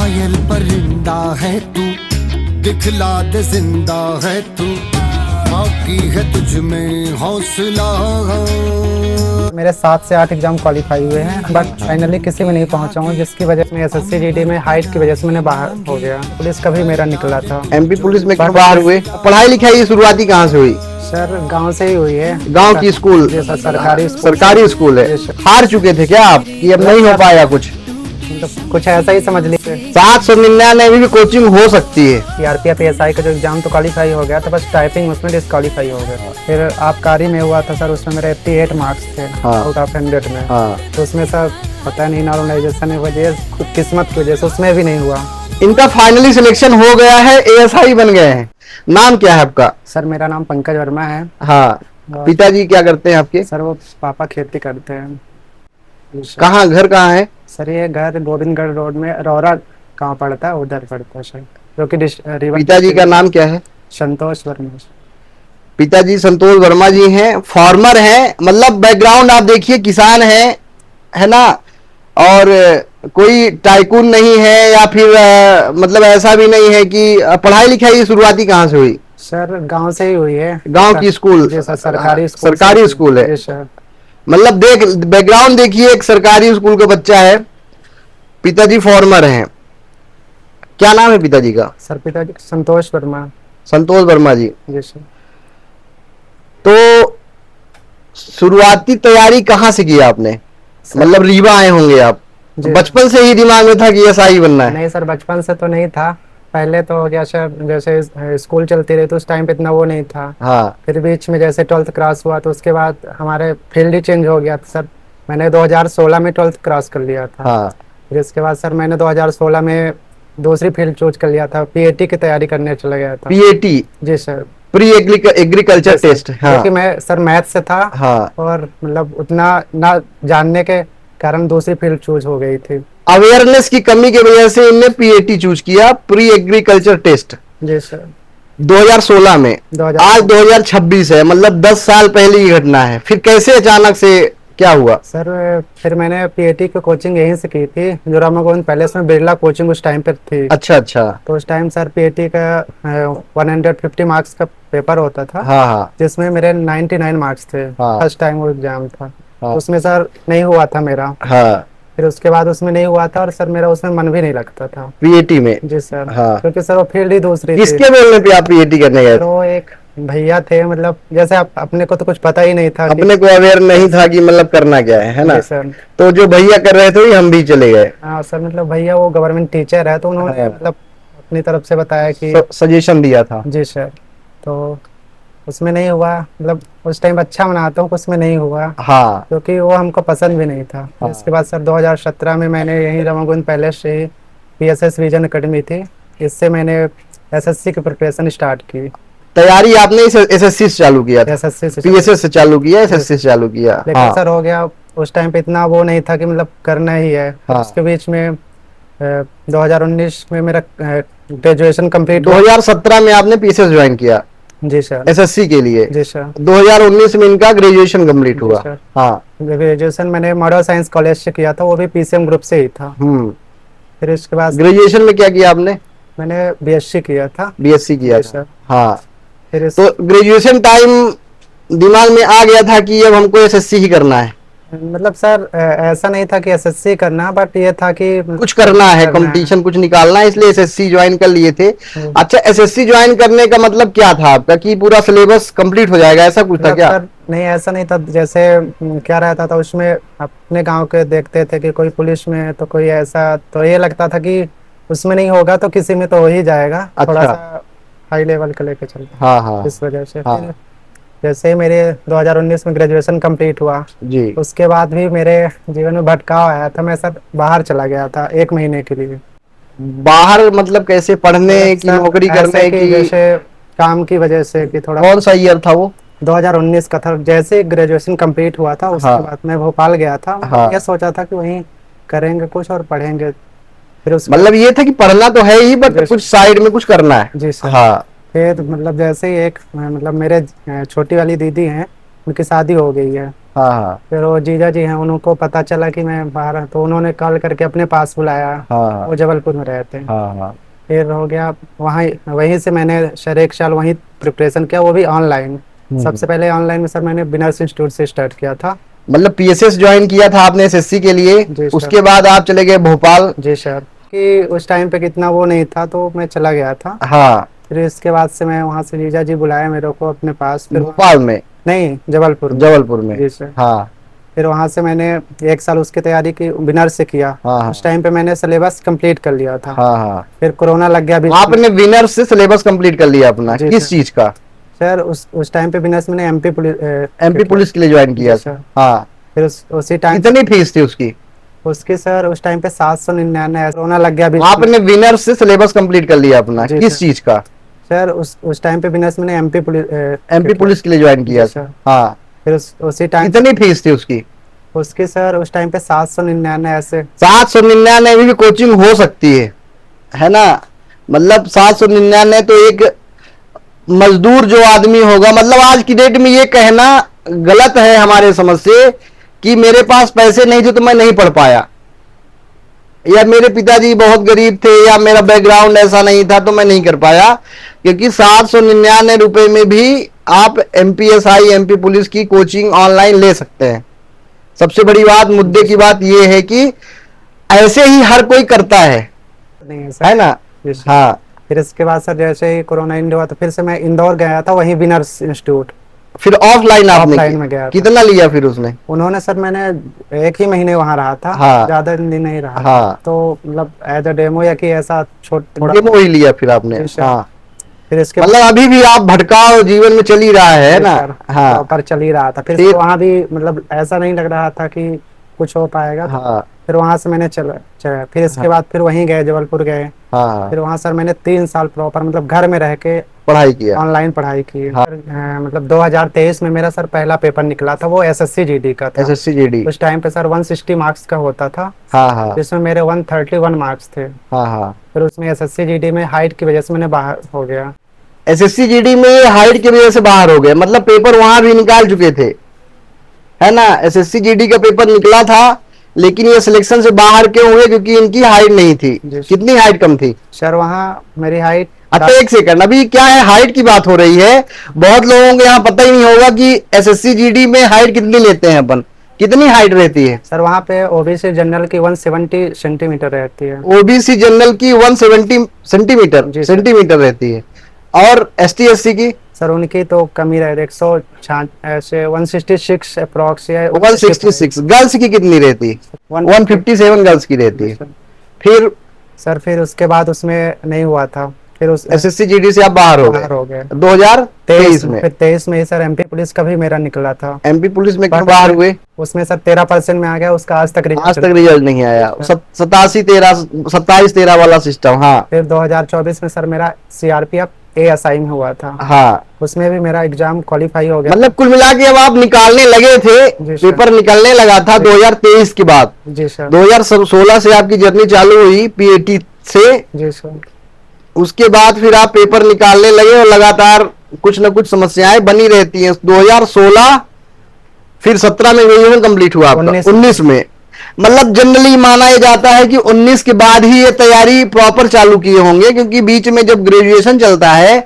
घायल परिंदा है तू, दिखला दे जिंदा है तू, बाकी है तुझ में हौसला। मेरे 7 से 8 एग्जाम क्वालिफाई हुए हैं, बट फाइनली किसी में नहीं पहुंचा हूँ, जिसकी वजह से एसएससी जीडी में हाइट की वजह से मैंने बाहर हो गया। पुलिस का भी मेरा निकला था। एमपी पुलिस में क्यों बाहर हुए? पढ़ाई लिखाई की शुरुआती कहाँ से हुई? सर गांव से ही हुई है। गांव की स्कूल? सरकारी स्कूल है। हार चुके थे क्या आप कि अब नहीं हो पाया कुछ? मतलब कुछ ऐसा ही समझ लीजिए। 799 भी कोचिंग हो सकती है। सीआरपीएफ एएसआई का जो एग्जाम तो क्वालिफाई हो गया था, बस टाइपिंग उसमें डिस्क्वालीफाई हो गया। फिर आबकारी में हुआ था सर, उसमें मेरे 88 मार्क्स थे आउट ऑफ 100 में। तो उसमें सर पता नहीं नॉर्मलाइजेशन की वजह से, किस्मत की वजह से उसमें भी नहीं हुआ। इनका फाइनली सिलेक्शन हो गया है, एएसआई बन गए हैं। नाम क्या है आपका? सर मेरा नाम पंकज वर्मा है। हाँ। पिताजी क्या करते हैं आपके? सर वो पापा खेती करते हैं। कहाँ, घर कहाँ है? सर ये घर गोविंदगढ़ रोड में रौरा गाँव पड़ता है, उधर पड़ता है सर, जो कि पिताजी का नाम क्या है? संतोष वर्मा। पिताजी संतोष वर्मा जी हैं, फार्मर हैं, मतलब बैकग्राउंड आप देखिए, किसान हैं, है ना। और कोई टाइकून नहीं है या फिर मतलब ऐसा भी नहीं है कि पढ़ाई लिखाई की शुरुआती कहाँ से हुई? सर गांव से ही हुई है। गांव की स्कूल? सरकारी स्कूल है। मतलब देख, बैकग्राउंड देखिए, एक सरकारी स्कूल का बच्चा है, पिताजी फार्मर हैं। क्या नाम है पिताजी का? सर पिताजी संतोष वर्मा। संतोष वर्मा जी। जी सर। तो शुरुआती तैयारी कहाँ से की आपने? मतलब रीवा आए होंगे आप, बचपन से ही दिमाग में था कि एएसआई बनना है? नहीं सर, बचपन से तो नहीं था। पहले तो जैसे स्कूल चलती रही तो उस टाइम पे इतना वो नहीं था। हाँ। फिर बीच में जैसे 12th क्रॉस हुआ तो उसके बाद हमारे फील्ड ही चेंज हो गया था सर। मैंने 2016 में 12th क्रॉस कर लिया था। हाँ। फिर इसके बाद सर मैंने 2016 में दूसरी फील्ड चूज कर लिया था, पीएटी की तैयारी करने चला गया था। पीएटी? जी सर, प्री एग्रीकल्चर टेस्ट। हाँ। क्योंकि मैं सर मैथ से था। हाँ। और मतलब उतना ना जानने के कारण दूसरी फील्ड चूज हो गई थी। अवेयरनेस की कमी की वजह से इनने पीएटी चूज किया, प्री एग्रीकल्चर टेस्ट। जी सर। 2016 में। आज 2026 है, मतलब 10 साल पहले की घटना है। फिर कैसे अचानक से क्या हुआ? सर फिर मैंने पीएटी की कोचिंग यहीं से की थी, जो रामा गोविंद पैलेस में बिरला कोचिंग उस टाइम पर थी। अच्छा अच्छा। तो उस टाइम सर पीएटी का 150 मार्क्स का पेपर होता था। हाँ हाँ। जिसमें मेरे 99 मार्क्स थे। हाँ। फर्स्ट टाइम वो एग्जाम था। हाँ। उसमें सर नहीं हुआ था मेरा। हाँ। फिर उसके बाद उसमें नहीं हुआ था, और सर मेरा उसमें मन भी नहीं लगता था पीएटी में। जी सर। हाँ। क्योंकि सर वो फील्ड ही दूसरी थी। किसके बोलने पे आप पीएटी करने गए? तो एक भैया थे, मतलब जैसे अपने को तो कुछ पता ही नहीं था, अपने को अवेयर नहीं था कि मतलब करना क्या है ना सर। तो जो भैया कर रहे थे हम भी चले गए। हाँ सर, मतलब भैया वो गवर्नमेंट टीचर है, तो उन्होंने मतलब अपनी तरफ से बताया कि सजेशन दिया था। जी सर। तो उसमें नहीं हुआ, मतलब उस टाइम अच्छा मनाता हूँ, उसमें नहीं हुआ। हाँ। क्योंकि वो हमको पसंद भी नहीं था। हाँ। इसके बाद सर 2017 में मैंने यही रामा गोविंद पैलेस से ही पीएसएस विजन अकेडमी थी, इससे मैंने एसएससी की प्रिपरेशन स्टार्ट की। तैयारी आपने एसएससी से चालू किया था? एसएससी से। पीएसएस से चालू किया, एसएससी से चालू किया। लेकिन हाँ। सर हो गया, उस टाइम पे इतना वो नहीं था कि मतलब करना ही है। हाँ। उसके बीच में 2019 में मेरा ग्रेजुएशन कंप्लीट। 2017 में आपने पीएसएस ज्वाइन किया? जी सर। एसएससी के लिए? जी सर। 2019 में इनका ग्रेजुएशन कंप्लीट हुआ। हाँ। ग्रेजुएशन मैंने मॉडल साइंस कॉलेज से किया था, वो भी पीसीएम ग्रुप से ही था। फिर इसके बाद ग्रेजुएशन में क्या किया आपने? मैंने बीएससी किया था। बीएससी किया था। हाँ। फिर तो ग्रेजुएशन टाइम दिमाग में आ गया था कि अब हमको एसएससी ही करना है? मतलब सर ऐसा नहीं था कि एसएससी करना, बट ये था कि कुछ करना है, कंपटीशन कुछ निकालना है, इसलिए एसएससी ज्वाइन कर लिए थे। अच्छा, एसएससी ज्वाइन करने का मतलब क्या था आपका कि पूरा सिलेबस कंप्लीट हो जाएगा, ऐसा कुछ था क्या? सर नहीं, ऐसा नहीं था। जैसे क्या रहता था उसमें, अपने गांव के देखते थे कि कोई पुलिस में है तो कोई ऐसा, तो ये लगता था कि उसमें नहीं होगा तो किसी में तो हो ही जाएगा। अच्छा। थोड़ा सा हाई लेवल का लेके चलते। हाँ हाँ। इस वजह से। हाँ। जैसे ही मेरे 2019 में ग्रेजुएशन कंप्लीट हुआ जी, उसके बाद भी मेरे जीवन में भटकाव आया था। मैं सर बाहर चला गया था 1 महीने के लिए। बाहर मतलब कैसे? पढ़ने की, नौकरी करने की? जैसे काम की वजह से कि थोड़ा। कौन सा ईयर था वो? 2019 का था। जैसे ग्रेजुएशन कंप्लीट हुआ था उसके बाद मैं भोपाल गया था। ये सोचा था कि वहीं करेंगे कुछ और पढ़ेंगे। फिर मतलब ये था कि पढ़ना तो है ही, बट कुछ साइड में कुछ करना है। जी सर। हाँ। फिर मतलब जैसे ही एक, मतलब मेरे छोटी वाली दीदी हैं, उनकी शादी हो गई है। हाँ हाँ फिर वो जीजा जी हैं, उनको पता चला कि मैं बाहर हूं, तो उन्होंने कॉल करके अपने पास बुलाया। हाँ वो जबलपुर में रहते हैं। हाँ हाँ। फिर हो गया वहीं, वहीं से मैंने सर 1 साल वहीं प्रिपरेशन किया, वो भी ऑनलाइन। सबसे पहले ऑनलाइन में सर मैंने विनर्स इंस्टीट्यूट से स्टार्ट किया था। मतलब पीएसएस ज्वाइन किया था आपने एसएससी के लिए, जी सर। उसके बाद आप चले गए भोपाल। जी सर, कि उस टाइम पे कितना वो नहीं था तो मैं चला गया था। हाँ फिर इसके बाद से मैं वहाँ से जीजा जी बुलाया मेरे को अपने पास। फिर भोपाल में? नहीं, जबलपुर में। जबलपुर में। जी सर। हाँ फिर वहाँ से मैंने 1 साल उसकी तैयारी की, विनर से किया। हाँ उस टाइम पे मैंने सिलेबस कंप्लीट कर लिया था। हाँ हाँ। फिर कोरोना लग गया बीच में। आपने विनर से सिलेबस कंप्लीट कर लिया अपना, जी किस सर। चीज का? सर उस टाइम पे विनर्स मैंने एमपी पुलिस के लिए ज्वाइन किया जी सर। हाँ। फिर उसी टाइम कितनी फीस थी उसकी? उसकी सर उस टाइम पे 799, कोरोना लग गया बीच में। आपने विनर से सिलेबस कंप्लीट कर लिया अपना, जी किस सर। चीज का? सर उस टाइम पे विनर्स मैंने एमपी पुलिस के लिए ज्वाइन किया जी सर। हाँ। फिर उसी टाइम कितनी फीस थी उसकी? उसकी सर उस टाइम पे 799 ऐसे। 799 में भी कोचिंग हो सकती है ना? मतलब 799 तो एक मजदूर जो आदमी होगा, मतलब आज की डेट में ये कहना गलत है हमारे समझ से कि मेरे पास पैसे नहीं थे तो मैं नहीं पढ़ पाया, या मेरे पिताजी बहुत गरीब थे, या मेरा बैकग्राउंड ऐसा नहीं था तो मैं नहीं कर पाया। क्योंकि 799 रुपए में भी आप एमपीएसआई एमपी पुलिस की कोचिंग ऑनलाइन ले सकते हैं। सबसे बड़ी बात, मुद्दे की बात यह है कि ऐसे ही हर कोई करता नहीं है सर। है ना? जी सर। हाँ। फिर इसके बाद सर जैसे ही कोरोना इंड हुआ तो फिर से मैं इंदौर गया था, वहीं विनर्स इंस्टीट्यूट। फिर ऑफलाइन आपने ऑफलाइन में गया था। कितना लिया फिर उसने? उन्होंने सर, मैंने 1 ही महीने वहाँ रहा था। हाँ। ज्यादा दिन नहीं रहा। हाँ। तो मतलब एज अ डेमो या कि ऐसा थोड़ा डेमो ही लिया फिर आपने? जी सर। हाँ। फिर इसके मतलब अभी भी आप भटकाव जीवन में चल ही रहा है ना? हाँ। प्रॉपर चल ही रहा था। फिर वहाँ भी मतलब ऐसा नहीं लग रहा था कि कुछ हो पाएगा। हाँ। फिर वहां से मैंने चला फिर इसके बाद फिर वहीं गए, जबलपुर गए। हाँ। फिर वहां सर मैंने 3 साल प्रॉपर मतलब घर में रह के पढ़ाई किया, ऑनलाइन पढ़ाई की। हाँ। मतलब 2023 में मेरा सर पहला पेपर निकला था, वो एसएससी जीडी का था। एसएससी जीडी उस टाइम पे सर 160 मार्क्स का होता था। हाँ हाँ जिसमें मेरे 131 मार्क्स थे। हाँ हाँ। फिर उसमें एसएससी जीडी में हाइट की वजह से मैंने बाहर हो गया। एसएससी जीडी में हाइट की वजह से बाहर हो गए, मतलब पेपर वहां भी निकाल चुके थे, है ना? एसएससी जीडी का पेपर निकला था, लेकिन ये सिलेक्शन से बाहर क्यों हुए? क्योंकि इनकी हाइट नहीं थी। कितनी हाइट कम थी सर वहाँ? मेरी हाइट, अच्छा एक सेकंड, अभी क्या है, हाइट की बात हो रही है। बहुत लोगों को यहाँ पता ही नहीं होगा कि एसएससी जीडी में हाइट कितनी लेते हैं अपन, कितनी हाइट रहती है? सर वहाँ पे ओबीसी जनरल की 170 सेंटीमीटर रहती है। ओबीसी जनरल की 170 सेंटीमीटर रहती है, और एसटी एससी की? सर उनकी तो कमी रहे 166 ऐसे 166 अप्रॉक्स या 166। गर्ल्स की कितनी रहती है? 157 गर्ल्स की रहती है। फिर सर फिर उसके बाद उसमें नहीं हुआ था। फिर उस एसएससी जीडी से आप बाहर हो गए 2023 में। फिर 23 में ही सर एमपी पुलिस का भी मेरा निकला था। एमपी पुलिस में क्यों बाहर हुए? उसमें सर 13% में आ गया, उसका आज तक रिजल्ट नहीं आया। 27-13 वाला सिस्टम। हाँ। फिर 2024 में सर मेरा सीआरपीएफ एएसआई में हुआ था। हाँ। उसमें भी मेरा एग्जाम क्वालिफाई हो गया। मतलब कुल मिला के अब आप निकालने लगे थे, पेपर निकलने लगा था 2023 के बाद। जी सर। 2016 से आपकी जर्नी चालू हुई पीएटी से। जी सर। उसके बाद फिर आप पेपर निकालने लगे और लगातार कुछ न कुछ समस्याएं बनी रहती हैं। 2016 फिर 17 में ग्रेजुएशन कंप्लीट हुआ आपका, 19 में। मतलब जनरली माना जाता है कि 19 के बाद ही ये तैयारी प्रॉपर चालू किए होंगे, क्योंकि बीच में जब ग्रेजुएशन चलता है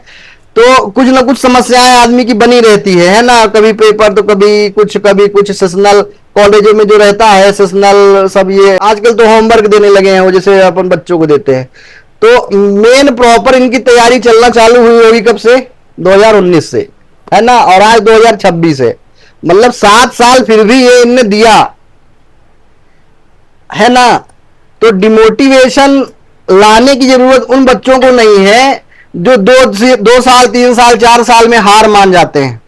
तो कुछ न कुछ समस्याएं आदमी की बनी रहती है ना? कभी पेपर तो कभी कुछ सेशनल कॉलेजों में जो रहता है सेशनल सब, ये आजकल तो होमवर्क देने लगे हैं वो, जैसे अपन बच्चों को देते हैं। तो मेन प्रॉपर इनकी तैयारी चलना चालू हुई होगी कब से? 2019 से, है ना? और आज 2026 है, मतलब 7 साल फिर भी ये इनने दिया, है ना? तो डिमोटिवेशन लाने की जरूरत उन बच्चों को नहीं है जो 2 साल 3 साल 4 साल में हार मान जाते हैं।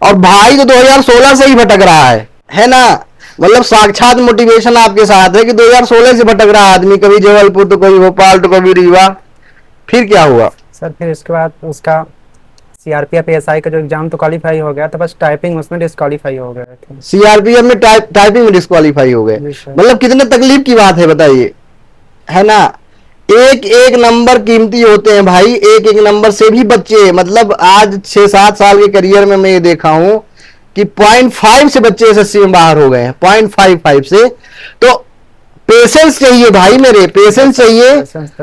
और भाई तो 2016 से ही भटक रहा है ना? मतलब साक्षात मोटिवेशन आपके साथ है कि 2016 से भटक रहा आदमी, कभी जबलपुर तो कभी भोपाल तो कभी रीवा। फिर क्या हुआ सर? फिर इसके बाद उसका सीआरपीएफ एएसआई का जो एग्जाम तो क्वालिफाई हो गया था, बस टाइपिंग उसमें डिस्क्वालीफाई हो गया था। सीआरपीएफ में टाइपिंग में डिस्क्वालीफाई हो गए? मतलब कितने तकलीफ की बात है बताइए, है ना? एक एक नंबर कीमती होते हैं भाई, एक एक नंबर से भी बच्चे, मतलब आज 6-7 साल के करियर में मैं ये देखा हूं कि 0.5 से बच्चे एसएससी में बाहर हो गए हैं, 0.55 से। तो पेशेंस चाहिए भाई मेरे, पेशेंस चाहिए,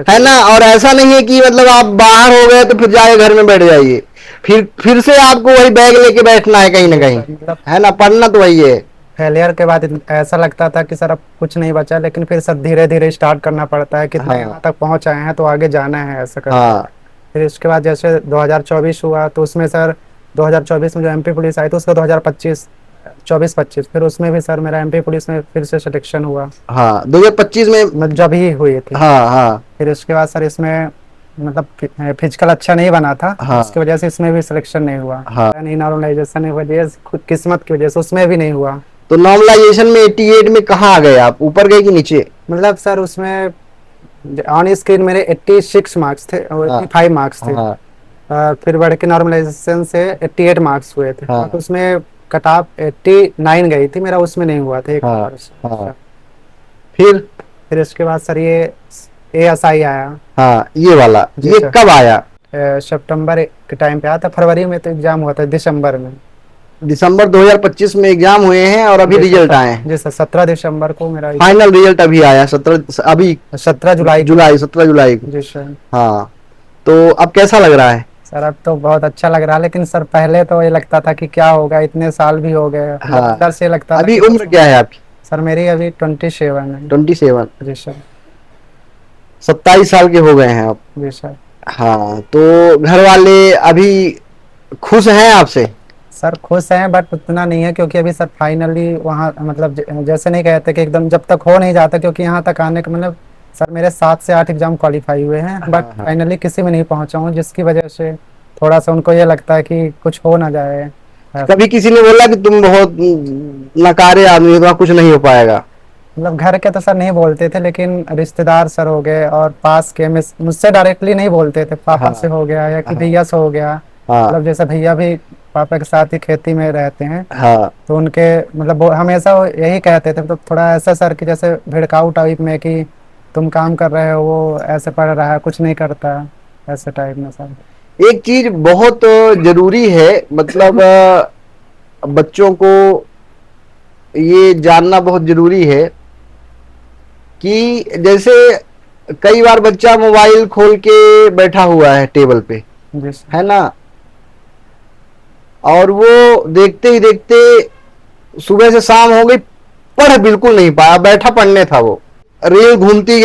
है ना। और ऐसा नहीं है कि मतलब आप बाहर हो गए तो फिर जाए घर में बैठ जाइए, फिर से आपको वही बैग लेके बैठना है कहीं ना कहीं, है ना। पढ़ना तो वही है। फेलियर के बाद ऐसा लगता था कि सर अब कुछ नहीं बचा, लेकिन फिर सर धीरे धीरे स्टार्ट करना पड़ता है कि यहाँ तक पहुंच आए हैं तो आगे जाना है, ऐसा करना। फिर इसके बाद जैसे 2024 हुआ तो उसमें सर 2024 में जो एमपी पुलिस आई तो उसका 2024 फिर उसमें भी सर मेरा एमपी पुलिस में फिर से सिलेक्शन हुआ। 2025 में जब ही हुई थी। हाँ। फिर उसके बाद सर इसमें मतलब फिजिकल अच्छा नहीं बना था, उसकी वजह से इसमें भी सिलेक्शन नहीं हुआ। नहीं नॉर्मलाइजेशन की वजह से, खुद किस्मत की वजह से उसमें भी नहीं हुआ। तो नॉर्मलाइजेशन में 88 में कहाँ आ गए आप, ऊपर गए कि नीचे? मतलब सर उसमें ऑन स्क्रीन मेरे 86 मार्क्स थे, 85 मार्क्स थे। फिर बढ़ के नॉर्मलाइजेशन से 88 मार्क्स हुए थे। तो उसमें कट ऑफ 89 गई थी मेरा, उसमें नहीं हुआ था। फिर इसके बाद सर ये ASI आया। ये वाला, ये कब आया? सितंबर के टाइम पे आया था, फरवरी में तो एग्जाम हुआ था, दिसंबर 2025 में एग्जाम हुए हैं और अभी रिजल्ट आए हैं। जी सर, 17 दिसंबर को मेरा फाइनल रिजल्ट अभी आया, 17 जुलाई को। जी सर। हाँ, तो अब कैसा लग रहा है? सर अब तो बहुत अच्छा लग रहा है, लेकिन सर पहले तो ये लगता था कि क्या होगा, इतने साल भी हो गए। अंदर से लगता अभी उम्र क्या है आपकी? सर मेरी अभी 27 है। 27? जी सर। 27 साल के हो गए हैं आप? जी सर। हाँ, तो घर वाले अभी खुश हैं आपसे? सर खुश हैं, बट उतना नहीं है, क्योंकि अभी सर फाइनली वहाँ मतलब जैसे नहीं कहते कि एकदम जब तक हो नहीं जाता, क्योंकि यहाँ तक आने का मतलब सर मेरे 7 से 8 एग्जाम क्वालिफाई हुए हैं, बट फाइनली किसी में नहीं पहुंचा हूँ, जिसकी वजह से थोड़ा सा उनको ये लगता है कि कुछ हो ना जाए। कभी किसी ने बोला कि तुम बहुत नकारे आदमी हो, कुछ नहीं हो पाएगा? मतलब घर के तो सर नहीं बोलते थे, लेकिन रिश्तेदार सर हो गए और पास के मुझसे डायरेक्टली नहीं बोलते थे, पापा से हो गया या कि भैया से हो गया। मतलब जैसे भैया भी पापा के साथ ही खेती में रहते हैं। तो उनके मतलब हमेशा यही कहते थे, तो थोड़ा ऐसा सर कि जैसे भिड़काऊ टाइप में कि तुम काम कर रहे हो, वो ऐसे पढ़ रहा है, कुछ नहीं करता, ऐसे टाइप में सर। एक चीज बहुत जरूरी है, मतलब बच्चों को ये जानना बहुत जरूरी है कि जैसे कई बार बच्चा मोबाइल खोल के बैठा हुआ है टेबल पे, है ना, और वो देखते ही देखते सुबह से शाम हो गई, पढ़ बिल्कुल नहीं पाया, बैठा पढ़ने था वो, रील घूमती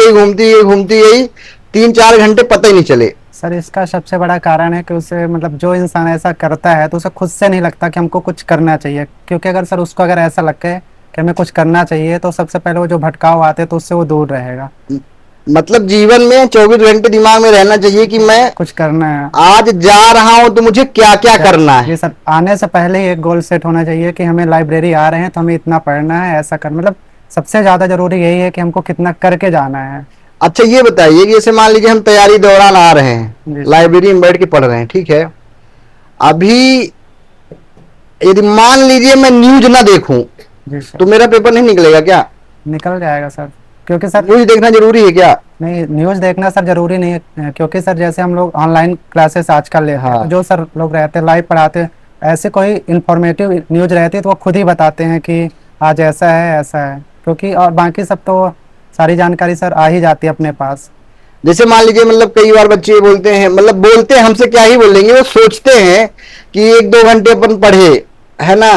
गई 3-4 घंटे पता ही नहीं चले। सर इसका सबसे बड़ा कारण है कि उसे मतलब जो इंसान ऐसा करता है तो उसे खुद से नहीं लगता कि हमको कुछ करना चाहिए, क्योंकि अगर सर उसको अगर ऐसा लगे कि हमें कुछ करना चाहिए तो सबसे पहले वो जो भटकाव आते हैं तो उससे वो दूर रहेगा। मतलब जीवन में 24 घंटे दिमाग में रहना चाहिए कि मैं कुछ करना है, आज जा रहा हूं तो मुझे क्या क्या करना है। जी सर, आने से पहले ही एक गोल सेट होना चाहिए कि हमें लाइब्रेरी आ रहे हैं तो हमें इतना पढ़ना है, ऐसा कर, मतलब सबसे ज्यादा जरूरी यही है कि हमको कितना करके जाना है। अच्छा ये बताइए कि जैसे मान लीजिए हम तैयारी दौरान आ रहे हैं, लाइब्रेरी में बैठ के पढ़ रहे हैं, ठीक है, अभी यदि मान लीजिए मैं न्यूज ना देखूं तो मेरा पेपर नहीं निकलेगा क्या? निकल जाएगा सर, क्योंकि सर न्यूज देखना जरूरी है क्या? नहीं, न्यूज देखना सर जरूरी नहीं है, क्योंकि सर जैसे हम लोग ऑनलाइन क्लासेस आजकल लेते हैं, तो जो सर लोग रहते हैं लाइव पढ़ाते हैं, ऐसे कोई इंफॉर्मेटिव न्यूज रहती है तो वो खुद ही बताते हैं कि आज ऐसा है ऐसा है, क्योंकि और बाकी सब तो सारी जानकारी सर आ ही जाती है अपने पास। जैसे मान लीजिए मतलब कई बार बच्चे बोलते हैं, मतलब बोलते हैं, हमसे क्या ही बोलेंगे, वो सोचते हैं कि 1-2 घंटे अपन पढ़े, है ना,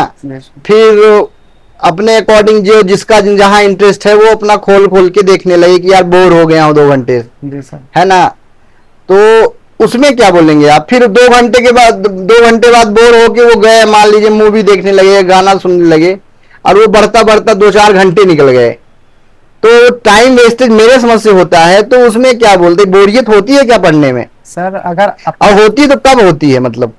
फिर अपने अकॉर्डिंग जो जिसका जहां इंटरेस्ट है वो अपना खोल के देखने लगे कि यार बोर हो गया हूं 2 घंटे, है ना, तो उसमें क्या बोलेंगे आप? फिर 2 घंटे बाद बोर होके वो गए, मान लीजिए मूवी देखने लगे, गाना सुनने लगे, और वो बढ़ता 2-4 घंटे निकल गए, तो टाइम वेस्टेज मेरे समझ से होता है, तो उसमें क्या बोलते, बोरियत होती है क्या पढ़ने में? सर अगर और होती है तो कब होती है? मतलब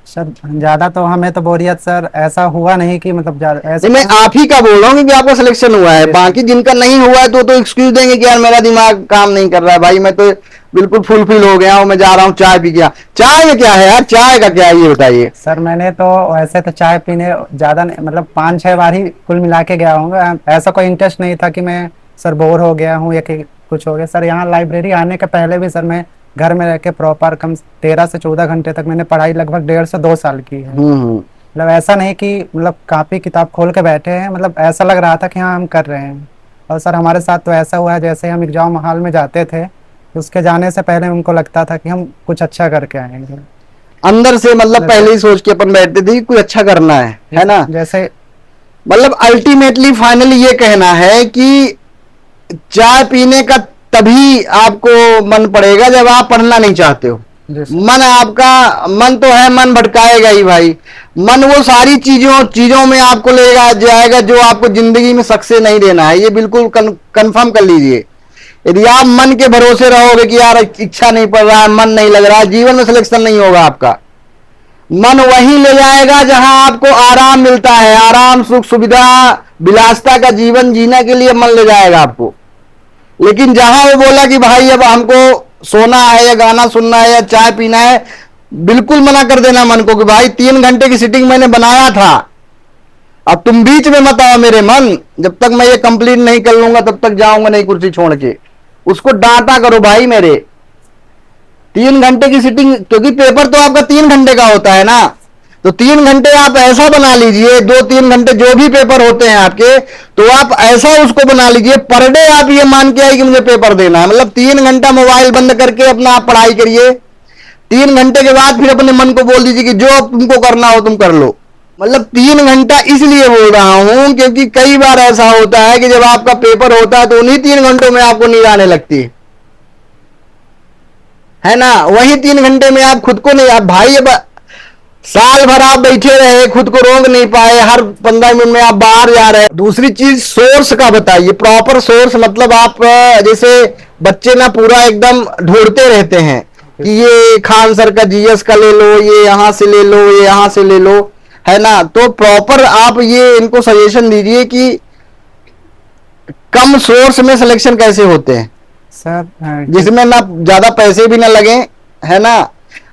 सर ज्यादा तो हमें तो बोरियत सर ऐसा हुआ नहीं कि मतलब ऐसे मैं आप ही का बोल रहा हूँ कि आपका सिलेक्शन हुआ है, बाकी जिनका नहीं हुआ है तो एक्सक्यूज देंगे कि यार मेरा दिमाग काम नहीं कर रहा है, भाई मैं तो बिल्कुल फुलफिल हो गया हूँ, मैं जा रहा हूँ चाय पी गया। चाय में क्या है यार, चाय का क्या है ये बताइए? सर मैंने तो वैसे तो चाय पीने ज्यादा मतलब 5-6 बार ही कुल मिला के गया हूँ, ऐसा कोई इंटरेस्ट नहीं था कि मैं सर बोर हो गया हूँ या कि कुछ हो गया। सर यहाँ लाइब्रेरी आने के पहले भी सर मैं घर में रह के प्रॉपर कम 13 से 14 घंटे तक मैंने पढ़ाई लगभग 1.5 से 2 साल की है। मतलब ऐसा नहीं कि मतलब कापी किताब खोल के बैठे हैं, मतलब ऐसा लग रहा था कि हाँ हम कर रहे हैं। और सर हमारे साथ तो ऐसा हुआ है, जैसे हम एग्जाम हॉल में जाते थे तो उसके जाने से पहले उनको लगता था कि हम कुछ अच्छा करके आएंगे। अंदर से मतलब पहले ही सोच के अपन बैठते थे कि कुछ अच्छा करना है ना। जैसे मतलब अल्टीमेटली फाइनली ये कहना है कि चाय पीने का तभी आपको मन पड़ेगा जब आप पढ़ना नहीं चाहते हो। मन आपका मन तो है, मन भटकाएगा ही भाई। मन वो सारी चीजों में आपको ले जाएगा जो आपको जिंदगी में सक्सेस नहीं देना है। ये बिल्कुल कंफर्म कर लीजिए। यदि आप मन के भरोसे रहोगे कि यार इच्छा नहीं पड़ रहा है, मन नहीं लग रहा है, जीवन में सिलेक्शन नहीं होगा आपका। मन वहीं ले जाएगा जहां आपको आराम मिलता है, आराम, सुख, सुविधा, विलासता का जीवन जीने के लिए मन ले जाएगा आपको। लेकिन जहां वो बोला कि भाई अब हमको सोना है या गाना सुनना है या चाय पीना है, बिल्कुल मना कर देना मन को कि भाई 3 घंटे की सिटिंग मैंने बनाया था, अब तुम बीच में मत आओ मेरे मन, जब तक मैं ये कंप्लीट नहीं कर लूंगा तब तक जाऊंगा नहीं कुर्सी छोड़ के। उसको डांटा करो भाई मेरे। 3 घंटे की सिटिंग, क्योंकि पेपर तो आपका 3 घंटे का होता है ना, तो 3 घंटे आप ऐसा बना लीजिए, 2-3 घंटे जो भी पेपर होते हैं आपके, तो आप ऐसा उसको बना लीजिए पर डे आप ये मान के आए कि मुझे पेपर देना है। मतलब 3 घंटा मोबाइल बंद करके अपना आप पढ़ाई करिए। 3 घंटे के बाद फिर अपने मन को बोल दीजिए कि जो तुमको करना हो तुम कर लो। मतलब 3 घंटा इसलिए बोल रहा हूं क्योंकि कई बार ऐसा होता है कि जब आपका पेपर होता है तो उन्हीं 3 घंटों में आपको नींद आने लगती है ना। वही 3 घंटे में आप खुद को नहीं, आप भाई अब साल भर आप बैठे रहे, खुद को रोक नहीं पाए, हर 15 मिनट में आप बाहर जा रहे हैं। दूसरी चीज सोर्स का बताइए, प्रॉपर सोर्स। मतलब आप जैसे बच्चे ना पूरा एकदम ढूंढते रहते हैं कि ये खान सर का जीएस का ले लो, ये यहां से ले लो, ये यहां से ले लो, है ना। तो प्रॉपर आप ये इनको सजेशन दीजिए कि कम सोर्स में सिलेक्शन कैसे होते हैं सर, जिसमें ना ज्यादा पैसे भी ना लगे, है ना,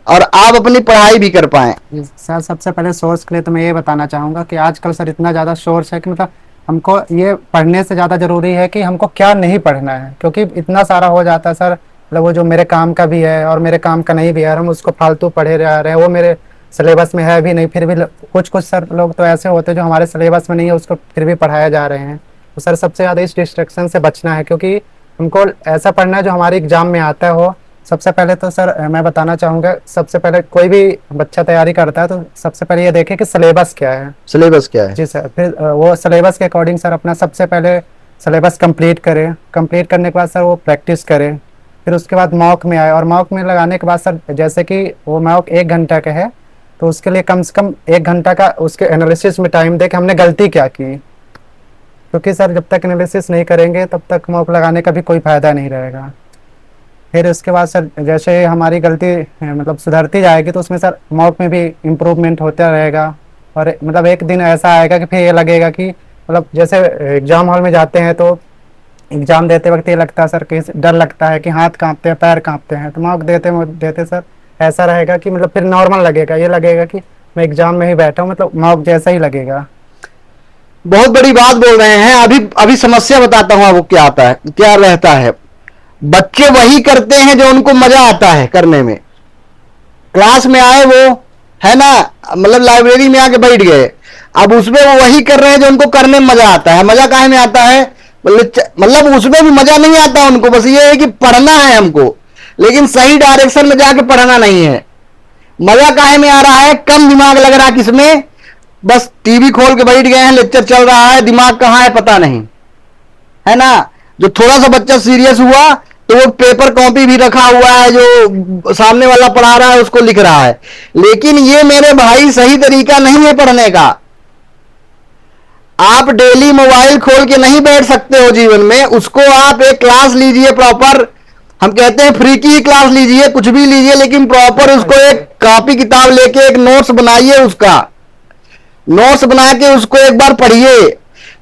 और आप अपनी पढ़ाई भी कर पाए। सर सबसे पहले सोर्स के लिए तो मैं ये बताना चाहूंगा कि आजकल सर इतना ज़्यादा सोर्स है कि मतलब हमको ये पढ़ने से ज़्यादा ज़रूरी है कि हमको क्या नहीं पढ़ना है, क्योंकि इतना सारा हो जाता है सर। मतलब वो जो मेरे काम का भी है और मेरे काम का नहीं भी है, हम उसको फालतू पढ़े जा रहे हैं, वो मेरे सिलेबस में है भी नहीं, फिर भी कुछ सर लोग तो ऐसे होते हैं जो हमारे सिलेबस में नहीं है उसको फिर भी पढ़ाया जा रहे हैं। तो सर सबसे ज़्यादा इस डिस्ट्रैक्शन से बचना है, क्योंकि हमको ऐसा पढ़ना है जो हमारे एग्जाम में आता हो। सबसे पहले तो सर मैं बताना चाहूँगा, सबसे पहले कोई भी बच्चा तैयारी करता है तो सबसे पहले ये देखे कि सिलेबस क्या है। सिलेबस क्या है जी सर, फिर वो सिलेबस के अकॉर्डिंग सर अपना सबसे पहले सिलेबस कंप्लीट करे। कंप्लीट करने के बाद सर वो प्रैक्टिस करे, फिर उसके बाद मॉक में आए, और मॉक में लगाने के बाद सर जैसे कि वो मॉक 1 घंटा का है तो उसके लिए कम से कम 1 घंटा का उसके एनालिसिस में टाइम दे कि हमने गलती क्या की, क्योंकि सर जब तक एनालिसिस नहीं करेंगे तब तक मॉक लगाने का भी कोई फायदा नहीं रहेगा। फिर उसके बाद सर जैसे हमारी गलती मतलब सुधरती जाएगी तो उसमें सर मॉक में भी इम्प्रूवमेंट होता रहेगा। और मतलब एक दिन ऐसा आएगा कि फिर ये लगेगा कि मतलब जैसे एग्जाम हॉल में जाते हैं तो एग्जाम देते वक्त ये लगता है सर कि डर लगता है कि हाथ कांपते हैं, पैर कांपते हैं, तो मॉक देते सर ऐसा रहेगा कि मतलब फिर नॉर्मल लगेगा, ये लगेगा कि मैं एग्जाम में ही बैठा हूँ, मतलब मॉक जैसा ही लगेगा। बहुत बड़ी बात बोल रहे हैं। अभी समस्या बताता हूँ आपको क्या आता है, क्या रहता है। बच्चे वही करते हैं जो उनको मजा आता है करने में। क्लास में आए वो, है ना, मतलब लाइब्रेरी में आके बैठ गए, अब उसमें वो वही कर रहे हैं जो उनको करने में मजा आता है। मजा काहे में आता है, मतलब उसमें भी मजा नहीं आता उनको, बस ये है कि पढ़ना है हमको, लेकिन सही डायरेक्शन में जाके पढ़ना नहीं है। मजा काहे में आ रहा है, कम दिमाग लग रहा है किसमें, बस टीवी खोल के बैठ गए हैं, लेक्चर चल रहा है, दिमाग कहाँ है पता नहीं, है ना। जो थोड़ा सा बच्चा सीरियस हुआ तो वो पेपर कॉपी भी रखा हुआ है, जो सामने वाला पढ़ा रहा है उसको लिख रहा है। लेकिन ये मेरे भाई सही तरीका नहीं है पढ़ने का। आप डेली मोबाइल खोल के नहीं बैठ सकते हो जीवन में। उसको आप एक क्लास लीजिए प्रॉपर, हम कहते हैं फ्री की क्लास लीजिए, कुछ भी लीजिए, लेकिन प्रॉपर उसको एक कॉपी किताब लेके एक नोट्स बनाइए, उसका नोट्स बना के उसको एक बार पढ़िए।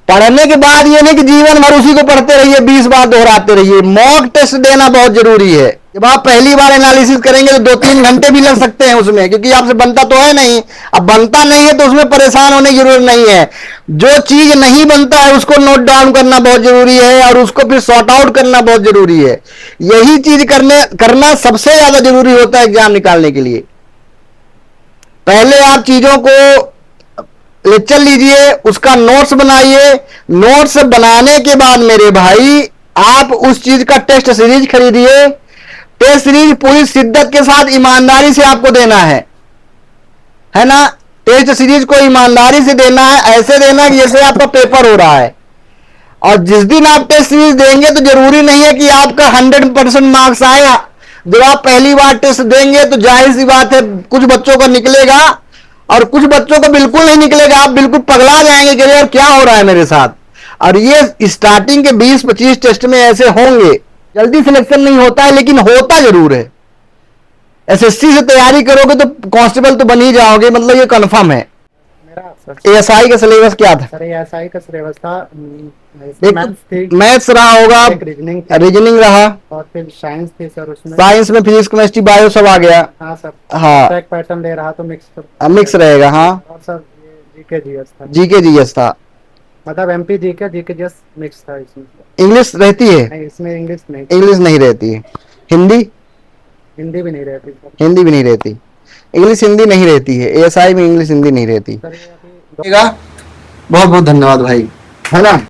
पढ़ने के बाद ये नहीं कि जीवन भर उसी को पढ़ते रहिए, 20 बार दोहराते रहिए। मॉक टेस्ट देना बहुत जरूरी है। जब आप पहली बार एनालिसिस करेंगे तो 2-3 घंटे भी लग सकते हैं उसमें, क्योंकि आपसे बनता तो है नहीं। अब बनता नहीं है तो उसमें परेशान होने की जरूरत नहीं है। जो चीज नहीं बनता है उसको नोट डाउन करना बहुत जरूरी है, और उसको फिर सॉर्ट आउट करना बहुत जरूरी है। यही चीज करना सबसे ज्यादा जरूरी होता है एग्जाम निकालने के लिए। पहले आप चीजों को लेक्चर लीजिए, उसका नोट्स बनाइए। नोट्स बनाने के बाद मेरे भाई आप उस चीज का टेस्ट सीरीज खरीदिए। टेस्ट सीरीज पूरी शिद्दत के साथ ईमानदारी से आपको देना है ना। टेस्ट सीरीज को ईमानदारी से देना है, ऐसे देना कि जैसे आपका पेपर हो रहा है। और जिस दिन आप टेस्ट सीरीज देंगे तो जरूरी नहीं है कि आपका 100% मार्क्स आएगा। जब आप पहली बार टेस्ट देंगे तो जाहिर सी बात है कुछ बच्चों का निकलेगा और कुछ बच्चों का बिल्कुल नहीं निकलेगा। आप बिल्कुल पगला जाएंगे कि यार क्या हो रहा है मेरे साथ। और ये स्टार्टिंग के 20-25 टेस्ट में ऐसे होंगे। जल्दी सिलेक्शन नहीं होता है, लेकिन होता जरूर है। एसएससी से तैयारी करोगे तो कांस्टेबल तो बन ही जाओगे, मतलब ये कंफर्म है। एएसआई का सिलेबस क्या था? सर एएसआई का सिलेबस था, एक मैथ्स रहा होगा, रीजनिंग रहा, और फिर साइंस थी सर। उसमें साइंस में फिजिक्स, केमिस्ट्री, बायो सब आ गया। हाँ सर। हाँ, ट्रैक पैटर्न दे रहा तो मिक्स रहेगा। हाँ, और सर ये जीके जीएस था। जीके जीएस था, मतलब एमपी जीके जीएस मिक्स था इसमें। इंग्लिश रहती है? नहीं, इसमें इंग्लिश नहीं। इंग्लिश नहीं रहती है। हिंदी? हिंदी भी नहीं रहती सर। हिंदी भी नहीं रहती। इंग्लिश हिंदी नहीं रहती है। एएसआई में इंग्लिश हिंदी नहीं रहती। सर ये अभी बहुत बहुत धन्यवाद भाई, है ना।